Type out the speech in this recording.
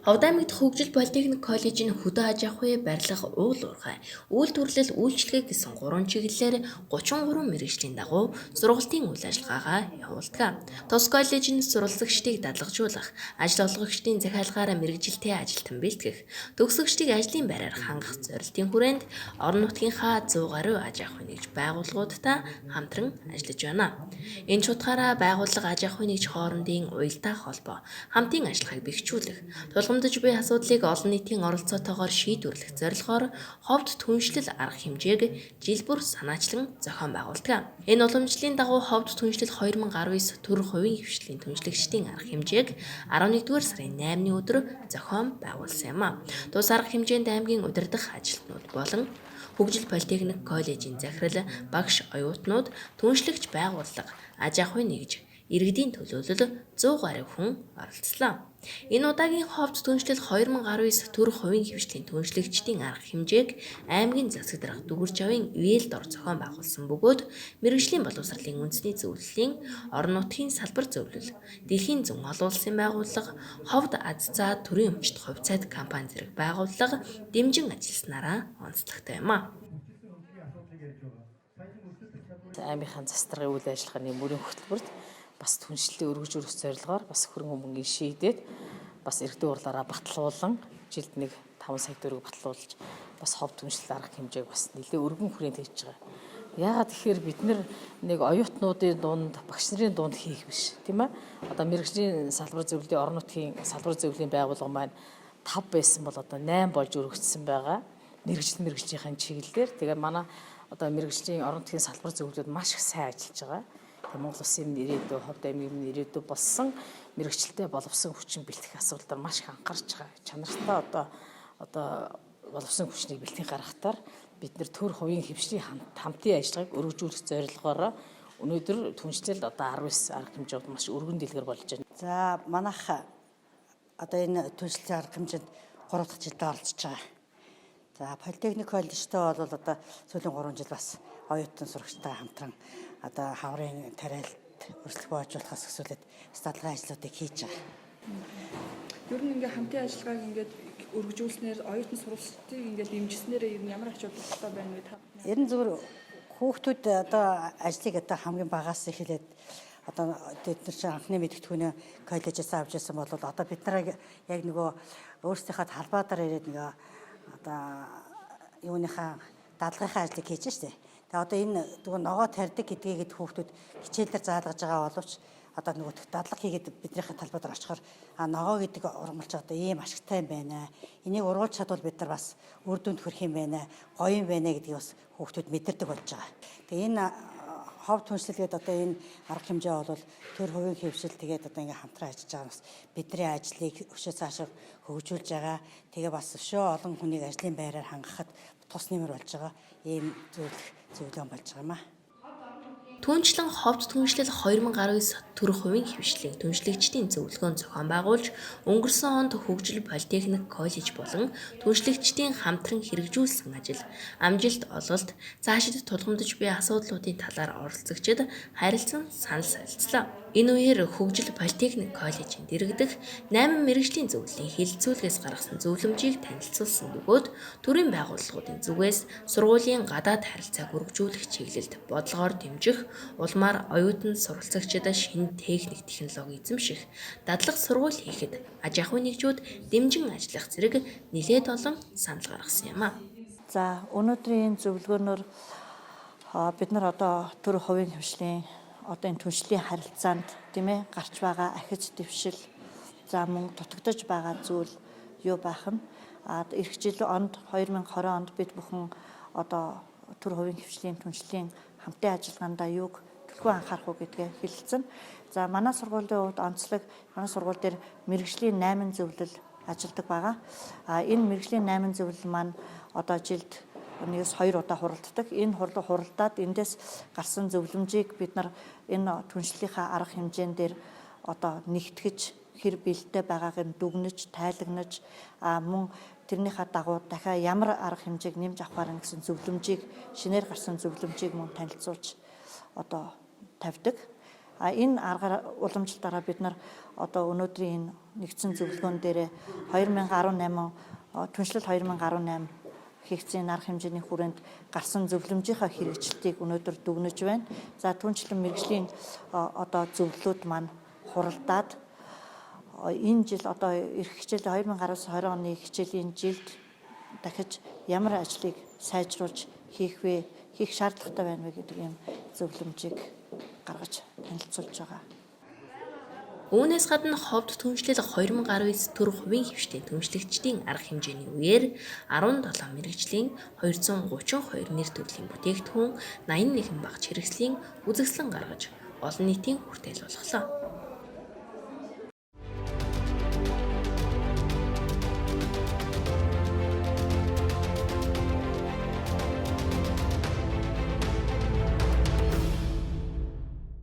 Ховд аймагт хөгжил политехник коллежийн хөдөө аж ахуйн барилга, уул уурхай, үйлдвэрлэл, үйлчлэгээ гэсэн 3 чиглэлээр 33 мэргэжлийн дагуу сургалтын үйл ажиллагаагаа явуулдаг. Тус коллежийн сурвалжлагчдыг дадлагжуулах, ажил олгогчдын захиалгаар мэргэжилтэй ажилтан бэлтгэх, төгсөгчдийг ажлын байраар хангах зорилтын хүрээнд орон нутгийнхаа 100 гаруй аж ахуйн нэгж байгууллагуудтай хамтран ажиллаж байна. Энэ ч утгаараа байгууллага аж ахуйн нэгж хоорондын уялдаа холбоо, хамтын ажиллагааг бэхжүүлэх, тулгамдж буй асуудлыг олон нийтийн оролцоотойгоор шийдвэрлэх зорилгоор ховд түншлэл арга хэмжээг жил бүр санаачлан зохион байгуулдаг. Энэ уламжлалын дагуу ховд түншлэл 2019 төр хувийн хвшлийн түншлэгчдийн арга хэмжээг 11-р сарын 8-ны өдөр зохион байгуулсан юм а. Тус арга хэмжээнд аймгийн удирдах ажилтнууд болон хөгжил политехник коллежийн захирал, багш, оюутнууд, түншлэгч байгууллага, аж ахуйн нэгж, иргэдийн төлөөлөл 100 гаруй хүн оролцлоо. Энэ удаагийн ховд түншлэл 2019 төр хувийн хвшлийн түншлэгчдийн арга хэмжээг аймгийн засаг дарга Дүгүрж авийн ивэл дор зохион байгуулсан бөгөөд мэргэжлийн боловсролын үндэсний зөвлөлийн орон нутгийн салбар зөвлөл, дэлхийн зүүн олон улсын байгууллага, ховд аз за төрийн өмчт хувьцаат компани зэрэг байгууллага дэмжин ажилласнараа онцлогтой юм а. Аймынхаа засаг даргын үйл ажиллагааны мөрийн хөтөлбөрт бас түншлэлийг өргөжүүлэх зорилгоор бас хөрөнгө мөнгөний шийдээд бас иргэдийн урлаараа батлуулан жилд нэг 5 сая төгрөг батлуулж бас ховд түншлэл арга хэмжээг бас нэлээд өргөн хүрээнд хийж байгаа. Яагаад тэгэхээр бид нэг оюутнуудын дунд, багш нарын дунд хийх биш, тийм ээ? Одоо мэргэжлийн салбар зөвлөлийн орон нутгийн салбар зөвлөлийн байгууллага маань 5 байсан бол одоо 8 болж өргөгдсөн байгаа. Мэргэжлийнхээ чиглэлээр. Тэгээ манай одоо мэргэжлийн орон нутгийн салбар зөвлөлд маш их сайн ажиллаж байгаа. Монгол Улсын ирээдүй, ховд аймгийн ирээдүй болсон мэргэжилтэй боловсон хүчин бэлтгэх асуудалд маш их анхаарч байгаа. Чанартай одоо боловсон хүчнийг бэлтгэн гаргахтаар бид нэр төр хувийн хвшлийн хамтын ажиллагааг өргөжүүлэх зорилгоор өнөөдөр түншлэл одоо 19 арга хэмжээнд маш өргөн дэлгэр болж байна. За манайх одоо энэ түншлэлийн арга хэмжээнд 3 дахь жилдээ оролцож байгаа. За политехник коллежтэй бол одоо сүүлийн 3 жил бас оюутан сурагчтай хамтран одоо хаврын тариалт өрсөлдөх боожуулахаас өсвөлээд стадлогын ажлуудыг хийж байгаа. Ер нь ингээ хамтын ажиллагааг ингээд өргөжүүлснээр оюутан сурвалжтыг ингээд дэмжснээр ер нь ямар ач холбогдолтой байна вэ та? Ер нь зөвхөн хүүхдүүд одоо ажлыг одоо хамгийн багаас эхлээд одоо бид нар чинь анхны мэдгэдэггүй коллежээс авч ирсэн бол одоо бид нарыг яг нөгөө өөрсдийнхөө талбайдаар ирээд нөгөө одоо юуныхаа дадлгынхаа ажлыг хийж штэ. Тэгээ одоо энэ нөгөө ногоо тарьдаг гэдгийг хүүхдүүд хичээлээр заалгаж байгаа боловч одоо нөгөө дадлага хийгээд биднийхээ талбайд очихоор ногоо гэдэг ургамалч одоо ийм ашигтай юм байна. Энийг ургуулж чадвал бид нар бас үр дүнд хүрэх юм байна. Гоё юм байна гэдгийг бас хүүхдүүд мэдэрдэг болж байгаа. Тэгээ энэ ховд түншлэлгээд одоо энэ арга хэмжээ бол төр хувийн хвшил тэгээд одоо ингээм хамтран ажиллаж байгаа бас бидний ажлыг өшөө цаашаа хөгжүүлж байгаа. Тэгээ бас өшөө олон хүнийг ажлын байраар хангахад тус нэмэр болж байгаа. Ийм зөвлөгөө болж байгаа юм аа. Түүнчлэн ховд түншлэл 2019 төр хувийн хвшлийн түншлэгчдийн зөвлөгөөнд зохион байгуулж өнгөрсөн онд хөгжил политехник коллеж болон түншлэгчдийн хамтран хэрэгжүүлсэн ажил амжилт ололт цаашид тулгамдж буй асуудлуудын талаар оролцогчид харилцан санал солилцлоо. Энэ үеэр хөгжил политехник коллежийн дэргэдэх 8 мэргэжлийн зөвлөлийн хилцүүлгээс гаргасан зөвлөмжийг танилцуулсан бөгөөд төрийн байгууллагуудын зүгээс сургуулийн гадаад харилцааг өргөжүүлэх чиглэлд бодлогоор дэмжих, улмаар оюутан суралцагчид шинэ техник технологи эзэмших, дадлаг сургууль хийхэд аж ахуйн нэгжүүд дэмжин ажиллах зэрэг нэлээд олон санал гаргасан юм а. За өнөөдрийн зөвлөгөөнөөр бид нар одоо төр хувийн хвшлийн одоо энэ түншлийн харилцаанд тийм ээ гарч байгаа ахиж дэвшил за мөн дутагдж байгаа зүйл юу байх нь эх жил онд 2020 онд бид бүхэн одоо төр хувийн хвшлийн түншлийн хамтын ажиллагаандаа юуг төлхөө анхаарах уу гэдгээ хэлэлцэн. За манай сургуулийн хувьд онцлог манай сургууль дээр мэргэжлийн 8 зөвлөл ажилладаг байгаа. Энэ мэргэжлийн 8 зөвлөл маань одоо жилд нэгээс 2 удаа хуралддаг. Энэ хуралдаад эндээс гарсан зөвлөмжийг бид нар энэ түншлэлийнхаа арга хэмжээн дээр одоо нэгтгэж хэр бэлтээ байгааг нь дүгнэж, тайлагнаж мөн тэрнийхээ дагуу дахиад ямар арга хэмжээг нэмж авахаар гэсэн зөвлөмжийг шинээр гарсан зөвлөмжийг мөн танилцуулж одоо тавьдаг. Энэ аргаар уламжлалтаараа бид нар одоо өнөөдрийн энэ нэгдсэн зөвлөгөөн дээрээ 2018 түншлэл 2018 хийгдсэн арга хэмжээний хүрээнд гарсан зөвлөмжийнхаа хэрэгжилтийг өнөөдөр дүгнэж байна. За түнчлэн мэрэгжлийн одоо зөвлөлүүд маань хуралдаад энэ жил одоо эх хичээл 2019-20 оны хичээлийн жилд дахиж ямар ажлыг сайжруулж хийх шаардлагатай байна вэ гэдэг ийм зөвлөмжийг гаргаж танилцуулж байгаа. Үүнээс гадна ховд түншлэл 2019 төр хувийн хвшлийн түншлэгчдийн арга хэмжээний үеэр 17 мэрэгжлийн 232 нэр төрлийн бүтээгдэхүүн 81 багц хэрэгслийн үзэсгэлэн гаргаж олон нийтийн хүртээл болголоо.